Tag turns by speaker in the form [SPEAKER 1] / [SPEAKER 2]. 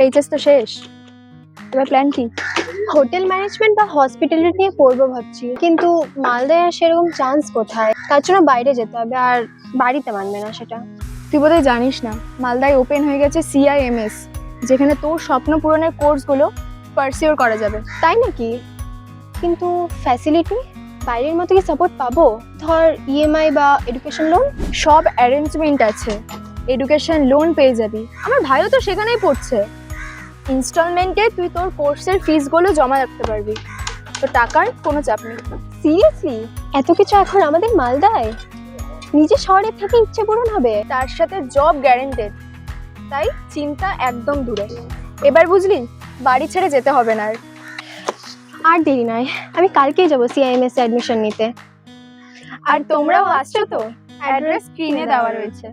[SPEAKER 1] HS তো শেষ, এবার প্ল্যান কি?
[SPEAKER 2] হোটেল ম্যানেজমেন্ট বা হসপিটালিটি নিয়ে পড়বো ভাবছি, কিন্তু মালদায় আর সেরকম চান্স কোথায়? তার জন্য বাইরে যেতে হবে, আর বাড়িতে মানবে না সেটা।
[SPEAKER 1] তুই বোধহয় জানিস না, মালদায় ওপেন হয়ে গেছে CIMS, যেখানে তোর স্বপ্ন পূরণের কোর্সগুলো পারসিওর করা যাবে।
[SPEAKER 2] তাই নাকি? কিন্তু ফ্যাসিলিটি বাইরের মতো কি সাপোর্ট পাবো? ধর ইএমআই বা এডুকেশন লোন?
[SPEAKER 1] সব অ্যারেঞ্জমেন্ট আছে, এডুকেশন লোন পেয়ে যাবি। আমার ভাইও তো সেখানেই পড়ছে। ইনস্টলমেন্টে তুই তোর কোর্সের ফিসগুলো জমা রাখতে পারবি, তো টাকার কোনো চাপ নেই।
[SPEAKER 2] সিরিয়াসলি? এত কিছু এখন আমাদের মালদায়? নিজে শহরে থেকে ইচ্ছে পূরণ হবে?
[SPEAKER 1] তার সাথে জব গ্যারেন্টেড, তাই চিন্তা একদম দূরে। এবার বুঝলি, বাড়ি ছেড়ে যেতে হবে না আর।
[SPEAKER 2] আর দেরি নয়, আমি কালকেই যাবো সিআইএমএস অ্যাডমিশন নিতে।
[SPEAKER 1] আর তোমরাও আসছো তো? অ্যাড্রেস স্ক্রিনে দেওয়া রয়েছে।